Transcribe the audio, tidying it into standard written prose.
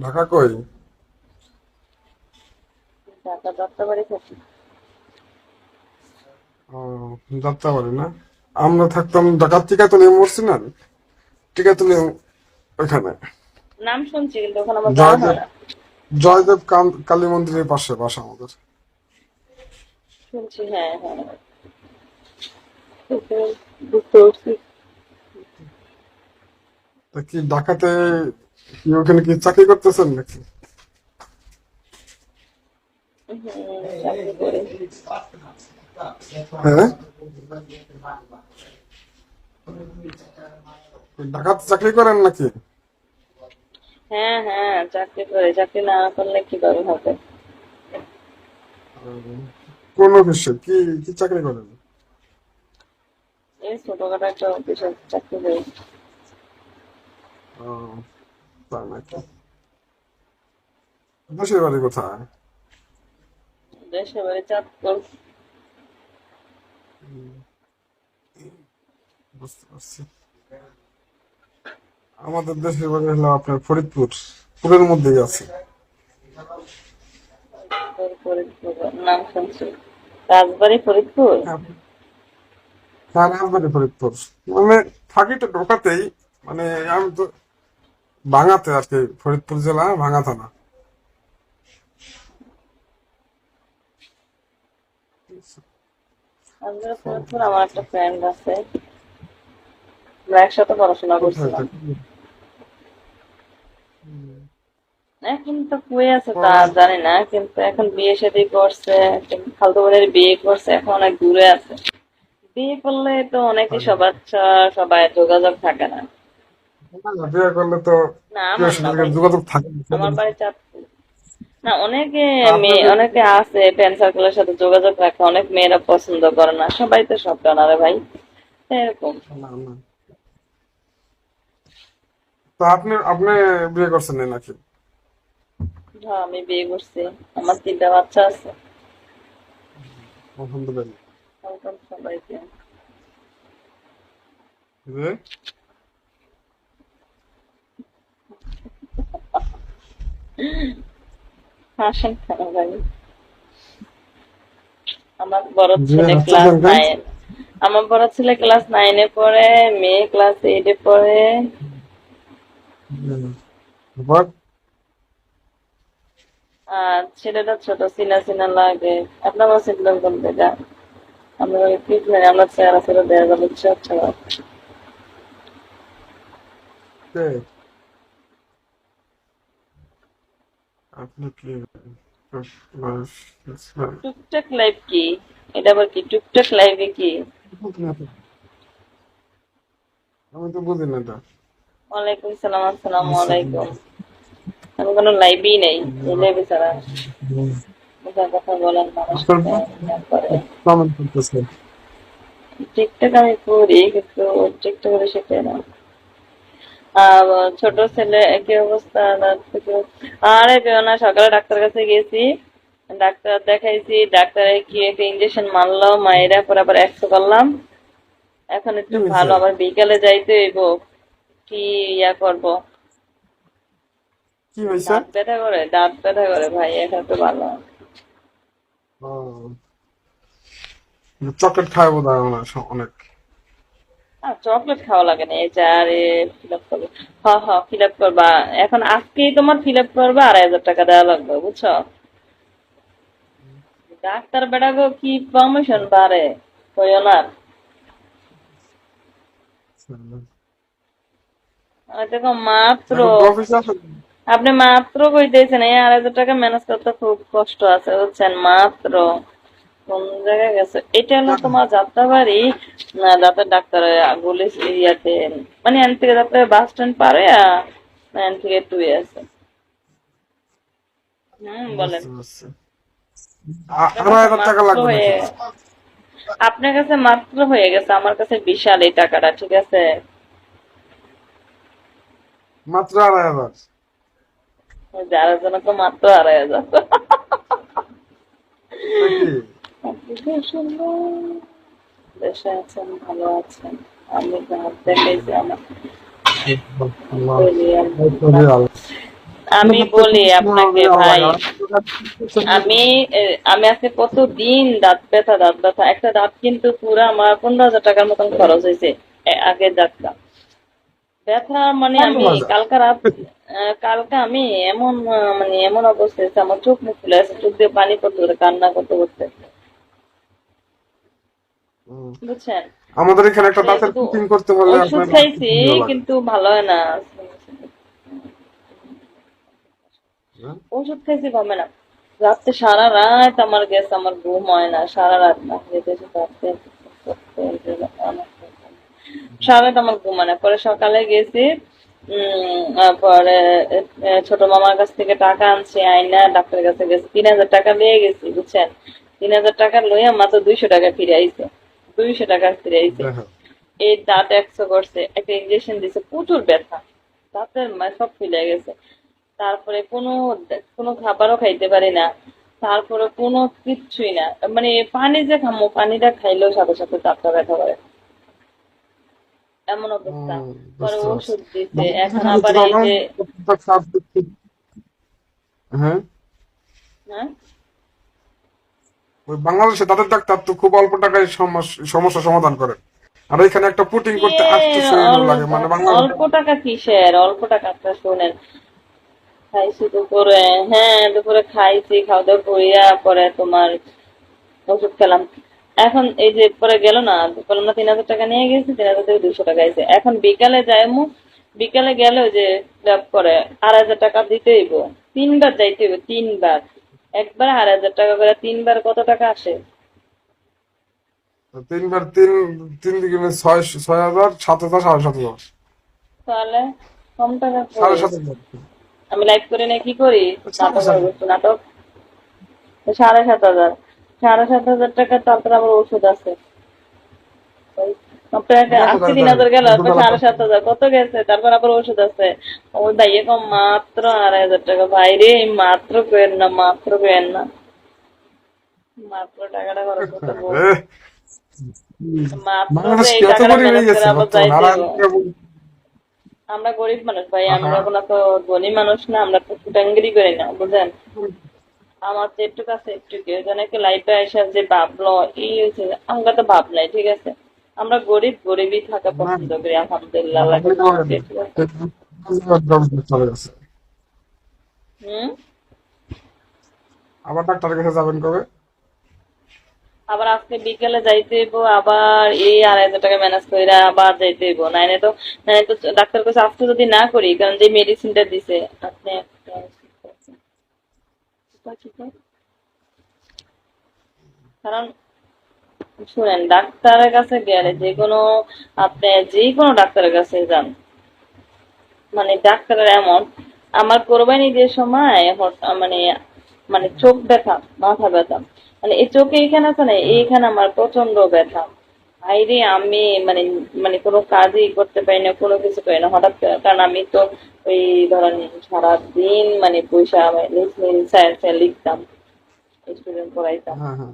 ঢাকা কই? ঢাকা যাত্রাবাড়ি থাকি। ও, যাত্রাবাড়ি না? আমরা থাকতাম ঢাকার টিকাতলি, মরছিলেন টিকাতলি ওইখানে। নাম শুনছি কিন্তু ওখানে আমার যাওয়া হয় জয়দেব না। জয়দেব কালী মন্দিরের পাশে বাসা আমাদের। শুনছি, হ্যাঁ হ্যাঁ। বুঝতে বুঝতে পারছি। তা কি ঢাকাতে কি ওখানে কি চাকরি করতেছেন নাকি? চাকরি করি। হ্যাঁ, ঢাকাতে চাকরি করেন নাকি? হ্যাঁ হ্যাঁ, চাকরি করি। চাকরি না করলে কিভাবে হবে? কোন অফিসে কি কি চাকরি করেন? এই ছোটখাটো একটা অফিসে চাকরি করি। ও, তাই নাকি? দেশের বাড়ি কোথায়? দেশে বাড়ি চাঁদপুর। বুঝতে পারছি। আমাদের দেশের বাড়ি হলো আপনার ফরিদপুর, পুরের মধ্যেই আছে। ফরিদপুর নাম শুনছি। রাজবাড়ি ফরিদপুর। হ্যাঁ, হ্যাঁ, রাজবাড়ী ফরিদপুর। মানে থাকি তো ঢাকাতেই, মানে আমি তো ভাঙাতে আর কি, ফরিদপুর জেলা ভাঙা থানা। রাজবাড়ি ফরিদপুর, আমার একটা ফ্রেন্ড আছে। আমরা একসাথে পড়াশোনা কোথায় করছিলাম। থাকি? এখন তো কই আছে তা পড়ালেখা জানি না, কিন্তু এখন বিয়ে শাদী করছে। খালতো বোনের বিয়ে করছে, এখন অনেক দূরে আছে। বিয়ে করলে তো অনেকে থাকে না। সবার সবাই যোগাযোগ থাকে না। না, বিয়ে করলে তো না কেউ আমার না সাথে ভাই, যোগাযোগ থাকে না। আমার বাড়ি চাঁদপুর। না, অনেকে তা আপনি মেয়ে যে অনেকে আছে ফ্রেন্ড সার্কেলের সাথে যোগাযোগ রাখে, অনেক মেয়েরা পছন্দ করে না, সবাই তো সব না রে ভাই, এরকম। না, না। তা আপনি আপনি বিয়ে করছেন না নাকি? হ্যাঁ, আমি বিয়ে করছি। আমার 3টা বাচ্চা আছে। আলহামদুলিল্লাহ। ওরকম সবাইকে। যে হাসেন কেন ভাই? আমার বড় যে ছেলে ক্লাস হাসতেছেন কেন? 9। আমার বড় ছেলে ক্লাস 9-এ পড়ে, মেয়ে ক্লাস 8-এ পড়ে। বাট আর ছেলেটা ছোট, চিনা চিনা লাগে। আপনার চিনলেন কোন থেকে? আমরা কি জানি, আমরা চেহারা ছেড়ে দেওয়া যাবে আচ্ছা। কে আপনি কি টুকটাক লাইভ কি? এটা আবার কি টুকটাক লাইভে কি? আমি তো বুঝি না এটা। ওয়ালাইকুম সালাম, আসসালামু আলাইকুম। আমি কোনো লাইভই নেই, এই লাইভে ছাড়া যা কথা বলেন মানুষের আপনার সাথে যা করে। কমেন্ট করতেছেন। টিকটক আমি করি, কিন্তু টিকটক করে শিখে না। আর ছোট ছেলে একই অবস্থা। আরে পেও না, সকালে ডাক্তার কাছে গেছি, ডাক্তার দেখাইছি, ডাক্তারে কি একটা ইঞ্জেকশন মারলো, মায়েরা পরে আবার এক্স করলাম। এখন কি একটু ভালো, হয়েছে? আবার বিকালে যাইতে হইব। কি ইয়া করব? কি হয়েছে? দাঁত ব্যথা করে, দাঁত ব্যথা করে ভাই, এখন একটু ভালো। ও, চকলেট খায় বোধ হয় অনেক। আর চকলেট খাওয়া লাগে না, এই যে আরে ফিল আপ করবে। হ ফিল আপ করবা। এখন আজকেই তোমার ফিল আপ করবা, 2,500 টাকা দেওয়া লাগবে, বুঝছো? ডাক্তার বেড়াগো কি পারমিশন বাড়ে, কইও না। আমি দেখো মাত্র, এখন তো অফিসে আছেন। আপনি মাত্র কইতেছেন এই 2,500 টাকা ম্যানেজ করতে খুব কষ্ট আছে, বুঝছেন? মাত্র কোন জায়গায় গেছে? এটা হলো তোমার যাত্রাবাড়ি। না, দাঁতের ডাক্তার গুলি ইয়াতে, মানে এন থেকে যাত্রা বাস স্ট্যান্ড পারে, এন থেকে একটু আছে। বলেন। বুঝতে পারছি। আপনার আড়াই কাছে হাজার টাকা মাত্র লাগবে হয়ে, নাকি? আপনার কাছে মাত্র হয়ে গেছে, আমার কাছে বিশাল এই টাকাটা, ঠিক আছে? মাত্র 2,500? যার জন্য তো মাত্র 2,500। নাকি? আপনি খুব সুন্দর। দেশে আছেন, ভালো আছেন। আমি হাত দেখাইছি আমার। আল্লাহ, বলি আর না। আল্লাহ। আমি বলি আপনাকে ভাই, আমি আমি আজকে কতদিন দাঁত ব্যথা, একটা দাঁত কিন্তু পুরো আমার 15,000 টাকার মতন খরচ হয়েছে আগের দাঁতটা ব্যথা। মানে আমি কালকে আমি এমন মানে এমন অবস্থা হয়েছে, আমার চোখ মুখ ফুলে আছে, চোখ দিয়ে পানি পড়তে পড়তে কান্না করতে করতে, বুঝছেন। আমাদের এখানে একটা আপনি দাঁতের শুধু ফিটিং করতে হলে ওষুধ আপনার খাইছি ভালো লাগে। কিন্তু ভালো হয় না, হ্যাঁ? ওষুধ খাইছি কমে না। রাত্রে সারা রাত আমার গেছে, আমার ঘুম হয় না সারা রাত, না যেতে রাত্রে সারা রাত আমার ঘুম হয় না। পরে সকালে গেছি, পরে ছোট মামার কাছ থেকে টাকা আনছি, আইনা ডাক্তারের কাছে গেছি, 3,000 টাকা নিয়ে গেছি, বুঝছেন। 3,000 টাকা লইয়া মাত্র 200 টাকা ফিরে আইছে, 200 টাকা ফিরে আইছে। দেখো এই দাঁত একশো করছে, একটা ইঞ্জেকশন দিছে, প্রচুর ব্যথা, দাঁতের সব ফুলে গেছে। তারপরে কোনো কোনো খাবারও খাইতে পারি না, তারপরে কোনো কিচ্ছুই না, মানে পানি যে খামো, পানিটা খাইলেও সাথে সাথে দাঁতটা ব্যথা করে, এমন অবস্থা। পরে বুঝতে পারছি। ওষুধ দিছে, বাংলাদেশে এখন খালি আবার এই জনগণ যে কতটা খারাপ দিচ্ছে। হ্যাঁ, হ্যাঁ, ওই বাংলাদেশে দাঁতের ডাক্তার তো খুব অল্প টাকায় সমস্যা সমাধান করে, আর এখানে একটা পুটিং কি করতে 800 ইউরো লাগে, মানে বাংলাদেশে। অল্প টাকা কিসের অল্প টাকা, একটা শোনেন। খাইছি দুপুরে, হ্যাঁ দুপুরে খাইছি, খাওয়া দাওয়া করিয়া পরে তোমার ওষুধ খেলাম। এখন এই যে পরে গেল না, বললাম না 3,000 টাকা নিয়ে গেছি, 3,000 থেকে 200 টাকা আছে। এখন বিকালে যাই মু, বিকালে গেলে ওই যে ক্লাব করে 2,500 টাকা দিতে হইব, 3 বার যাইতে হইব, 3 বার, একবার 2,500 টাকা করে, 3 বার কত টাকা আসে? তিনবার তিন, তিন দিকে 6,000, 7,000, 7,500, তাহলে কম টাকা কই? 7,500। আমি লাইভ করে নিয়ে কি করি, নাটক 7,500। করবো, নাটক। 7,500, 7,500 টাকা, তারপর আবার ওষুধ আছে। আপনাকে দেখো আজকে তাহলে 3,000 গেল, তারপর দুবেলা 7,500 কত গেছে, তারপর আবার ওষুধ আছে। ও ভাইয়ে কম মাত্র 2,500 টাকা, ভাইরে মাত্র পেন না, মাত্র পেন না, মাত্র টাকাটা খরচ করতে বল, এ, মাত্র যে বাংলাদেশ এই কি এত টাকাটা গরিব ম্যানেজ হয়ে করে গেছে আবার বর্তমানে? যাইতে আর হইব। আমরা গরিব মানুষ ভাই, আহা, আমরা কোনো তো ধনী মানুষ না, আমরা তো ফুটাঙ্গিরি করি না, বুঝেন। আমার যেটুকু আছে একটু, কেউ জনকে লাইফে এসে যে ভাবলো এই হয়েছে, আমরা তো ভাব নাই, ঠিক আছে। আমরা গরিব, গরিবই থাকা না, পছন্দ করি, আলহামদুলিল্লাহ, আল্লাহ আমাদের করছে, ঠিক আছে। চলে গেছে। হুম। আবার ডাক্তারের কাছে যাবেন কবে? আবার আজকে বিকেলে যাইতে হইব, আবার এই 2,500 টাকা ম্যানেজ করে আবার যাইতে হইব, নাইলে তো ডাক্তার কাছে আজকে যদি না করি, কারণ যে মেডিসিনটা দিছে আপনি কারণ শুনেন, ডাক্তারের কাছে গেলে যে কোনো, আপনি যে কোনো ডাক্তারের কাছে যান, মানে ডাক্তারের এমন, আমার কোরবানি যে সময় মানে মানে চোখ ব্যথা, মাথা ব্যথা, মানে এই চোখে এইখানে আছে না, এইখানে আমার প্রচন্ড ব্যথা। ভাইরে আমি মানে মানে কোনো কাজই করতে পারি না, কোনো কিছু পারি না হঠাৎ করে। কারণ আমি তো ওই ধরেন সারাদিন মানে পয়সা লিখতাম, স্টুডেন্ট পড়াইতাম, হ্যাঁ, হ্যাঁ।